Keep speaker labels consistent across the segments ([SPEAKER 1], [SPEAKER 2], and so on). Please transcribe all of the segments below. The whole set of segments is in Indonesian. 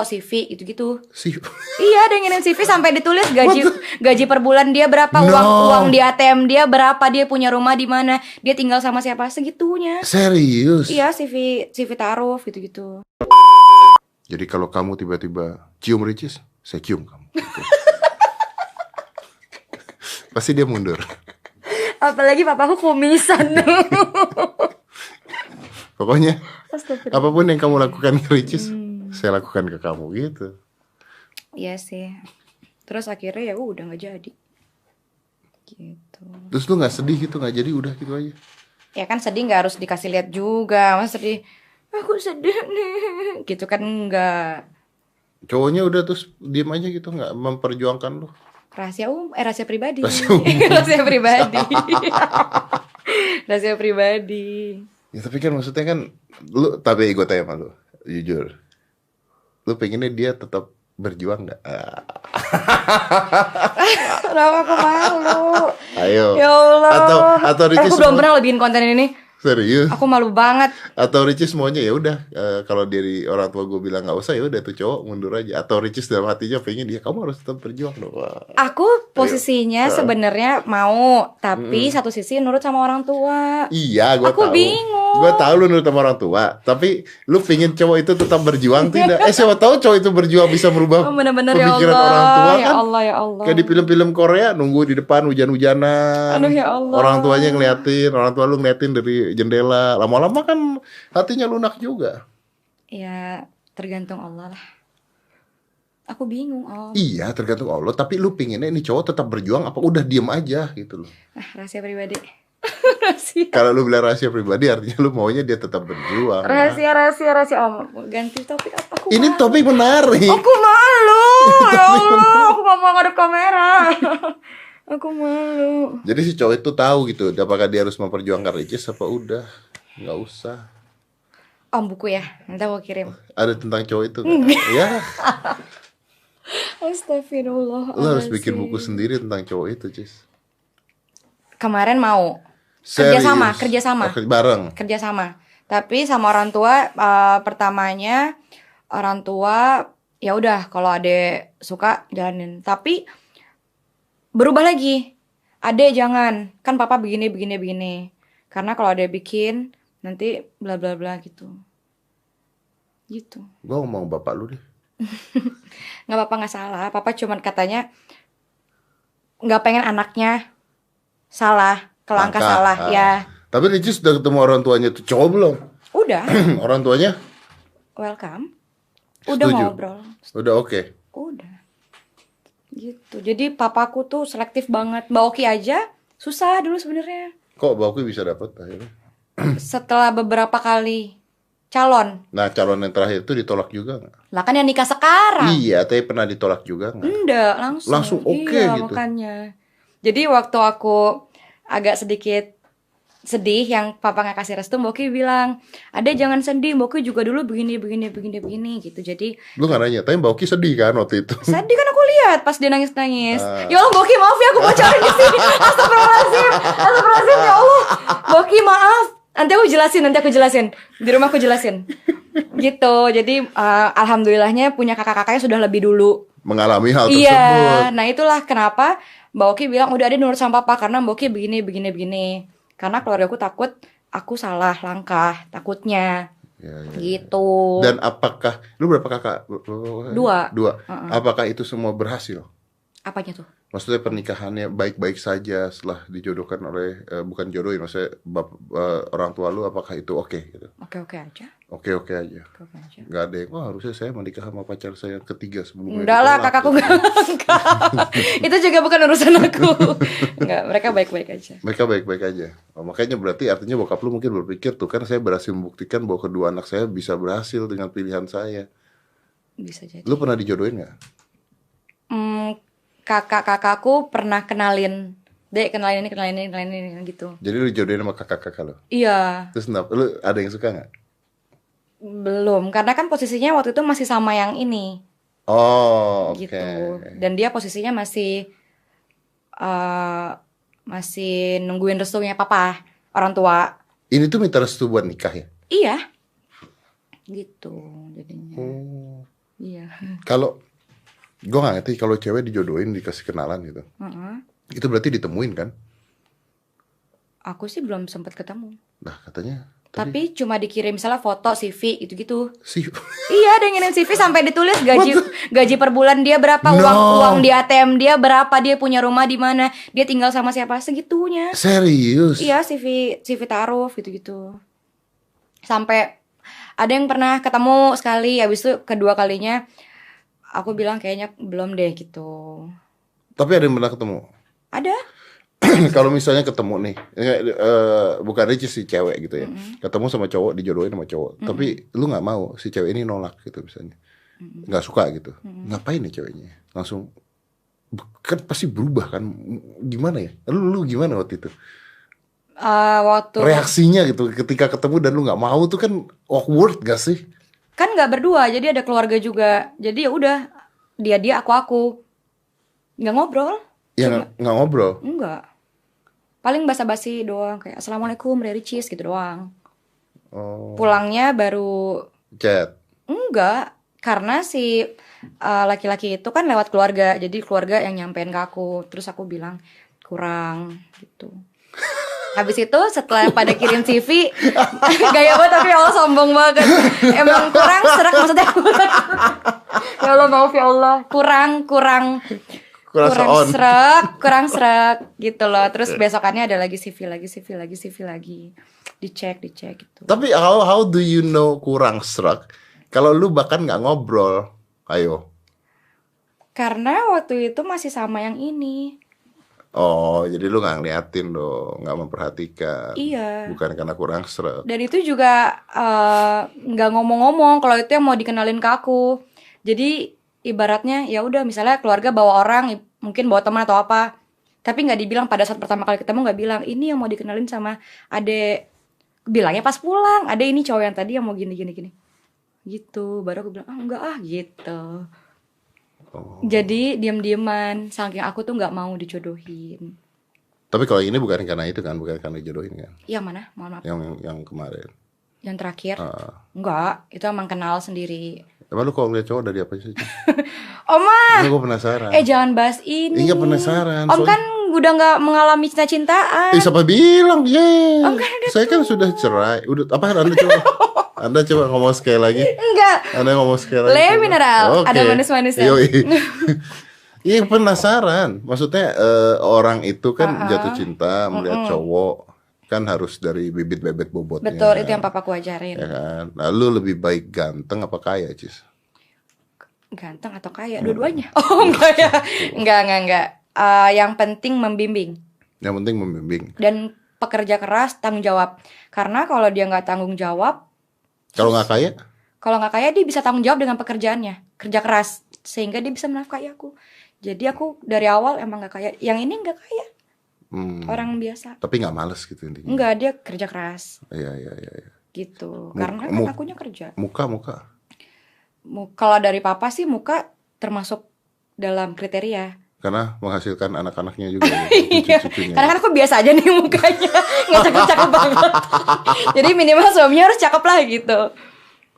[SPEAKER 1] CV gitu-gitu.
[SPEAKER 2] sih.
[SPEAKER 1] Iya, ada yang ngirim CV sampai ditulis gaji per bulan dia berapa, uang di ATM dia berapa, dia punya rumah di mana, dia tinggal sama siapa, segitunya.
[SPEAKER 2] Serius?
[SPEAKER 1] Iya, CV taruh gitu-gitu.
[SPEAKER 2] Jadi kalau kamu tiba-tiba cium Ricis, saya cium kamu. Gitu. Pasti dia mundur.
[SPEAKER 1] Apalagi papaku kumisan.
[SPEAKER 2] Pokoknya
[SPEAKER 1] Astagfirullah.
[SPEAKER 2] apapun yang kamu lakukan ke Ricis, saya lakukan ke kamu gitu.
[SPEAKER 1] Iya sih. Terus akhirnya ya udah nggak jadi. Gitu.
[SPEAKER 2] Terus lu nggak sedih gitu, nggak jadi udah gitu aja?
[SPEAKER 1] Ya kan sedih nggak harus dikasih lihat juga, mas sedih. Aku sedih nih, gitu kan nggak.
[SPEAKER 2] Cowoknya udah terus diem aja gitu, nggak memperjuangkan lu?
[SPEAKER 1] Rahasia pribadi.
[SPEAKER 2] Rahasia umum.
[SPEAKER 1] Rahasia pribadi. Rahasia pribadi.
[SPEAKER 2] Ya tapi kan maksudnya kan, lu, tapi gue tanya sama lu, jujur, lu pengennya dia tetap berjuang nggak?
[SPEAKER 1] Kenapa aku malu?
[SPEAKER 2] Ayo.
[SPEAKER 1] Ya Allah.
[SPEAKER 2] Atau Ricis
[SPEAKER 1] Aku belum pernah lebihin konten ini.
[SPEAKER 2] serius?
[SPEAKER 1] Aku malu banget.
[SPEAKER 2] Atau Ricis maunya ya udah, kalau dari orang tua gue bilang nggak usah, ya udah tuh cowok mundur aja. Atau Ricis dalam hatinya pengen dia, kamu harus tetap berjuang dong. Wah.
[SPEAKER 1] Aku posisinya sebenarnya mau, tapi satu sisi nurut sama orang tua.
[SPEAKER 2] Iya, gue
[SPEAKER 1] Aku
[SPEAKER 2] tahu.
[SPEAKER 1] bingung.
[SPEAKER 2] Gue tahu lu nurut sama orang tua, tapi lu pengen cowok itu tetap berjuang tidak? Siapa tahu cowok itu berjuang bisa merubah
[SPEAKER 1] Oh, bener-bener ya
[SPEAKER 2] pemikiran
[SPEAKER 1] Allah.
[SPEAKER 2] orang tua
[SPEAKER 1] Ya
[SPEAKER 2] kan?
[SPEAKER 1] Allah, ya Allah.
[SPEAKER 2] Kayak di film-film Korea, nunggu di depan hujan-hujanan.
[SPEAKER 1] Aduh, ya Allah.
[SPEAKER 2] Orang tuanya ngeliatin, orang tua lu ngeliatin dari jendela. Lama-lama kan hatinya lunak juga.
[SPEAKER 1] Ya tergantung Allah lah. Aku bingung, Om.
[SPEAKER 2] Iya, tergantung Allah. Tapi lu pinginnya ini cowok tetap berjuang, apa udah diem aja gitu loh?
[SPEAKER 1] Rahasia pribadi. Rahasia.
[SPEAKER 2] Kalau lu bilang rahasia pribadi, artinya lu maunya dia tetap berjuang.
[SPEAKER 1] Rahasia Om. Ganti topik apa? Aku
[SPEAKER 2] Ini
[SPEAKER 1] malu.
[SPEAKER 2] topik menarik.
[SPEAKER 1] Aku malu. Ya Allah, aku gak mau ngadep kamera. Aku malu.
[SPEAKER 2] Jadi si cowok itu tahu gitu, apakah dia harus memperjuangkan Ricis apa udah nggak usah.
[SPEAKER 1] Om, buku ya, nanti aku kirim.
[SPEAKER 2] Ada tentang cowok itu nggak? Ya,
[SPEAKER 1] Astagfirullah.
[SPEAKER 2] lu harus bikin buku sendiri tentang cowok itu, Cis.
[SPEAKER 1] Kemarin mau
[SPEAKER 2] Serius?
[SPEAKER 1] kerjasama.
[SPEAKER 2] Oh, bareng.
[SPEAKER 1] Kerjasama. Tapi sama orang tua, pertamanya orang tua ya udah kalau adek suka jalanin. Tapi berubah lagi. Adek jangan, kan papa begini. Karena kalau adek bikin nanti bla bla bla gitu. Gitu.
[SPEAKER 2] Gua ngomong bapak lu deh.
[SPEAKER 1] Nggak apa-apa, nggak salah. Papa cuman katanya nggak pengen anaknya salah, kelangkah
[SPEAKER 2] Langkah.
[SPEAKER 1] salah ya.
[SPEAKER 2] Tapi Ricis udah ketemu orang tuanya tuh cowok belum?
[SPEAKER 1] Udah,
[SPEAKER 2] Orang tuanya
[SPEAKER 1] welcome. Udah
[SPEAKER 2] Setuju.
[SPEAKER 1] ngobrol.
[SPEAKER 2] udah oke.
[SPEAKER 1] Udah. Gitu. Jadi papaku tuh selektif banget. Mbak Oki aja susah dulu sebenarnya.
[SPEAKER 2] Kok Bauki bisa dapet akhirnya?
[SPEAKER 1] Setelah beberapa kali calon.
[SPEAKER 2] Nah, calon yang terakhir itu ditolak juga nggak?
[SPEAKER 1] Lah kan yang nikah sekarang.
[SPEAKER 2] Iya, tapi pernah ditolak juga nggak?
[SPEAKER 1] Enggak, langsung.
[SPEAKER 2] Langsung oke
[SPEAKER 1] Iya,
[SPEAKER 2] gitu.
[SPEAKER 1] makanya. Jadi waktu aku agak sedikit sedih yang papa nggak kasih restu, Mbak Oki bilang, "Adek jangan sedih, Mbak Oki juga dulu begini gitu." Jadi
[SPEAKER 2] Lu nggak nanya, tapi Bauki sedih kan waktu itu?
[SPEAKER 1] sedih kan aku lihat pas dia nangis. Ya Allah, Mbak Oki maaf ya aku bocorin di sini. Astagfirullahaladzim, ya Allah. Mbak Oki maaf. Nanti aku jelasin. Di rumah aku jelasin. Gitu. Jadi alhamdulillahnya punya kakak-kakaknya sudah lebih dulu
[SPEAKER 2] Mengalami hal
[SPEAKER 1] iya,
[SPEAKER 2] tersebut.
[SPEAKER 1] nah itulah kenapa Mbak Oki bilang udah ada nurut sama papa karena Mbak Oki begini. Karena keluarga aku takut aku salah langkah, takutnya.
[SPEAKER 2] Ya.
[SPEAKER 1] Gitu.
[SPEAKER 2] Dan apakah lu berapa kakak?
[SPEAKER 1] Dua.
[SPEAKER 2] Apakah itu semua berhasil?
[SPEAKER 1] Apanya tuh?
[SPEAKER 2] Maksudnya pernikahannya baik-baik saja setelah dijodohkan oleh bukan jodohin, maksudnya orang tua lu, apakah itu oke gitu?
[SPEAKER 1] Oke aja.
[SPEAKER 2] Oke aja. Nggak ada yang harusnya saya menikah sama pacar saya yang ketiga sebelumnya.
[SPEAKER 1] Enggak lah, kakakku enggak. Itu juga bukan urusan aku. Enggak, mereka baik-baik aja.
[SPEAKER 2] Mereka baik-baik aja. Oh, makanya berarti artinya bokap lu mungkin berpikir tuh kan saya berhasil membuktikan bahwa kedua anak saya bisa berhasil dengan pilihan saya.
[SPEAKER 1] Bisa jadi.
[SPEAKER 2] Lu pernah dijodohin nggak?
[SPEAKER 1] Kakak-kakakku pernah kenalin. Dek, kenalin ini gitu.
[SPEAKER 2] Jadi lu dijodohin sama kakak-kakak lu?
[SPEAKER 1] Iya.
[SPEAKER 2] Terus lu ada yang suka nggak?
[SPEAKER 1] Belum, karena kan posisinya waktu itu masih sama yang ini.
[SPEAKER 2] Oh, oke.
[SPEAKER 1] Gitu. Dan dia posisinya masih nungguin restunya papa, orang tua.
[SPEAKER 2] Ini tuh minta restu buat nikah ya?
[SPEAKER 1] Iya. Gitu jadinya. Iya.
[SPEAKER 2] Kalau gue nggak ngerti kalau cewek dijodohin dikasih kenalan gitu, itu berarti ditemuin kan?
[SPEAKER 1] Aku sih belum sempat ketemu.
[SPEAKER 2] Nah katanya
[SPEAKER 1] Tapi cuma dikirim misalnya foto, CV gitu-gitu.
[SPEAKER 2] sih.
[SPEAKER 1] Iya, ada yang ngirim CV sampai ditulis gaji per bulan dia berapa,
[SPEAKER 2] No.
[SPEAKER 1] uang di ATM dia berapa, dia punya rumah di mana, dia tinggal sama siapa, segitunya.
[SPEAKER 2] Serius?
[SPEAKER 1] Iya, CV taruh gitu-gitu. Sampai ada yang pernah ketemu sekali, habis itu kedua kalinya aku bilang kayaknya belum deh gitu.
[SPEAKER 2] Tapi ada yang pernah ketemu?
[SPEAKER 1] Ada.
[SPEAKER 2] Kalau misalnya ketemu nih, bukan Ricis sih, cewek gitu ya, ketemu sama cowok, dijodohin sama cowok, tapi lu nggak mau, si cewek ini nolak gitu misalnya, nggak suka gitu, ngapain nih ceweknya? Langsung kan pasti berubah kan? Gimana ya? Lu gimana waktu itu?
[SPEAKER 1] Waktu
[SPEAKER 2] Reaksinya gitu ketika ketemu dan lu nggak mau tuh kan awkward gak sih?
[SPEAKER 1] kan nggak berdua, jadi ada keluarga juga. Jadi ya udah, dia aku nggak ngobrol.
[SPEAKER 2] Ya nggak ngobrol.
[SPEAKER 1] Enggak. Paling basa-basi doang kayak assalamualaikum dari Ricis gitu doang.
[SPEAKER 2] Oh,
[SPEAKER 1] Pulangnya baru
[SPEAKER 2] chat.
[SPEAKER 1] enggak, karena si laki-laki itu kan lewat keluarga. Jadi keluarga yang nyampein ke aku. Terus aku bilang kurang gitu. Habis itu setelah pada kirim CV, gaya banget tapi ya Allah sombong banget. Emang kurang serak maksudnya. Ya Allah maaf ya Allah. Kurang kurang serak gitu loh. Terus besokannya ada lagi CV lagi. Dicek gitu.
[SPEAKER 2] Tapi how do you know kurang serak? Kalau lu bahkan nggak ngobrol, ayo.
[SPEAKER 1] Karena waktu itu masih sama yang ini.
[SPEAKER 2] Oh, jadi lu nggak ngeliatin dong, nggak memperhatikan.
[SPEAKER 1] Iya.
[SPEAKER 2] Bukan karena kurang serak.
[SPEAKER 1] Dan itu juga nggak ngomong-ngomong kalau itu yang mau dikenalin ke aku. Jadi ibaratnya ya udah misalnya keluarga bawa orang, mungkin bawa teman atau apa. Tapi nggak dibilang pada saat pertama kali ketemu, nggak bilang ini yang mau dikenalin sama adek. Bilangnya pas pulang, ada ini cowok yang tadi yang mau gini. Gitu. Baru aku bilang enggak gitu.
[SPEAKER 2] Oh.
[SPEAKER 1] Jadi diam-diaman, saking aku tuh nggak mau dijodohin.
[SPEAKER 2] Tapi kalau ini bukan karena itu kan, bukan karena jodohin kan?
[SPEAKER 1] Yang mana? Mohon maaf.
[SPEAKER 2] Yang kemarin.
[SPEAKER 1] Yang terakhir? Enggak, itu emang kenal sendiri.
[SPEAKER 2] Emang lu kalau ngeliat cowok dari apa sih?
[SPEAKER 1] Oma,
[SPEAKER 2] Ini gue penasaran.
[SPEAKER 1] jangan bahas ini.
[SPEAKER 2] Iya penasaran.
[SPEAKER 1] Om kan udah nggak mengalami cinta-cintaan.
[SPEAKER 2] Siapa bilang?
[SPEAKER 1] Om kan udah
[SPEAKER 2] Saya kan sudah cerai. Udah apa? Anda coba ngomong sekali lagi.
[SPEAKER 1] Enggak.
[SPEAKER 2] Anda ngomong sekali lagi.
[SPEAKER 1] Le mineral,
[SPEAKER 2] Oke.
[SPEAKER 1] ada manis-manisnya.
[SPEAKER 2] Yoi. Iya penasaran. Maksudnya orang itu kan jatuh cinta melihat cowok kan harus dari bibit-bebet bobotnya.
[SPEAKER 1] Betul, itu yang papaku ajarin.
[SPEAKER 2] Ya kan. Lalu lebih baik ganteng apa kaya, Cis?
[SPEAKER 1] Ganteng atau kaya? Dua-duanya. Oh enggak ya. Enggak. Yang penting membimbing.
[SPEAKER 2] Yang penting membimbing.
[SPEAKER 1] Dan pekerja keras, tanggung jawab. Karena kalau dia nggak tanggung jawab,
[SPEAKER 2] Kalau nggak kaya?
[SPEAKER 1] kalau nggak kaya dia bisa tanggung jawab dengan pekerjaannya, kerja keras, sehingga dia bisa menafkahi aku. Jadi aku dari awal emang nggak kaya. Yang ini nggak kaya, orang biasa.
[SPEAKER 2] Tapi nggak males gitu intinya.
[SPEAKER 1] Enggak, dia kerja keras.
[SPEAKER 2] Iya.
[SPEAKER 1] Gitu. Karena kan akunya kerja.
[SPEAKER 2] Muka.
[SPEAKER 1] Kalau dari papa sih muka termasuk dalam kriteria.
[SPEAKER 2] Karena menghasilkan anak-anaknya juga.
[SPEAKER 1] Iya.
[SPEAKER 2] Cucu-cucunya.
[SPEAKER 1] Karena kan aku biasa aja nih mukanya, nggak cakep-cakep banget. Jadi minimal suaminya harus cakep lah gitu.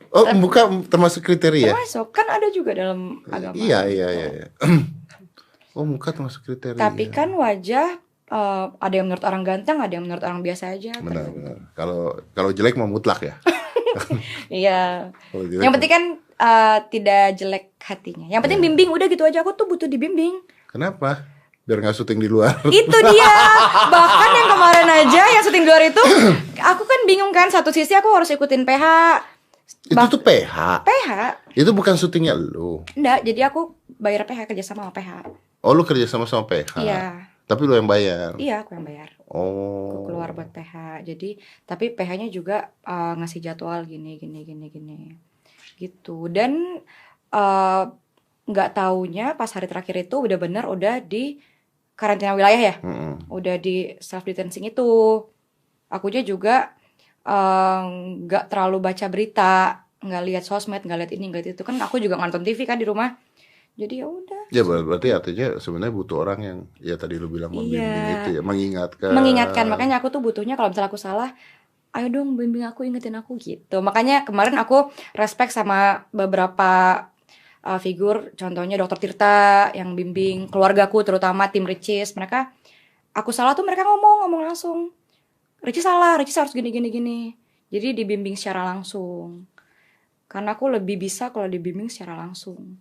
[SPEAKER 2] Oh, muka termasuk kriteria?
[SPEAKER 1] Termasuk, kan ada juga dalam agama.
[SPEAKER 2] Iya. Oh, muka termasuk kriteria.
[SPEAKER 1] Tapi kan wajah ada yang menurut orang ganteng, ada yang menurut orang biasa aja.
[SPEAKER 2] Benar. Kalau jelek mau mutlak ya.
[SPEAKER 1] Iya.
[SPEAKER 2] Kalau jelek
[SPEAKER 1] Yang penting kan tidak jelek hatinya. Yang penting bimbing, udah gitu aja. Aku tuh butuh dibimbing.
[SPEAKER 2] Kenapa? Biar nggak syuting di luar.
[SPEAKER 1] Itu dia. Bahkan yang kemarin aja yang syuting di luar itu, aku kan bingung kan. Satu sisi aku harus ikutin PH.
[SPEAKER 2] Itu tuh PH. Itu bukan syutingnya lu.
[SPEAKER 1] Enggak, jadi aku bayar PH, kerja sama PH.
[SPEAKER 2] Oh, lu kerja sama PH.
[SPEAKER 1] Iya.
[SPEAKER 2] Tapi lu yang bayar.
[SPEAKER 1] Iya, aku yang bayar.
[SPEAKER 2] Oh.
[SPEAKER 1] Aku keluar buat PH. Jadi, tapi PH-nya juga ngasih jadwal gini. Gitu. Dan nggak taunya pas hari terakhir itu udah di karantina wilayah ya. Udah di self distancing itu. Akunya juga nggak terlalu baca berita, nggak lihat sosmed, nggak lihat ini, nggak lihat itu. Kan aku juga nonton TV kan di rumah. Jadi ya udah.
[SPEAKER 2] Ya berarti artinya sebenarnya butuh orang yang ya tadi lu bilang membimbing itu ya, mengingatkan.
[SPEAKER 1] Makanya aku tuh butuhnya kalau misalnya aku salah, ayo dong bimbing aku, ingetin aku gitu. Makanya kemarin aku respect sama beberapa figur, contohnya Dokter Tirta yang bimbing keluargaku, terutama tim Ricis. Mereka, aku salah tuh mereka ngomong langsung, Ricis salah, Ricis harus gini gini gini. Jadi dibimbing secara langsung. Karena aku lebih bisa kalau dibimbing secara langsung.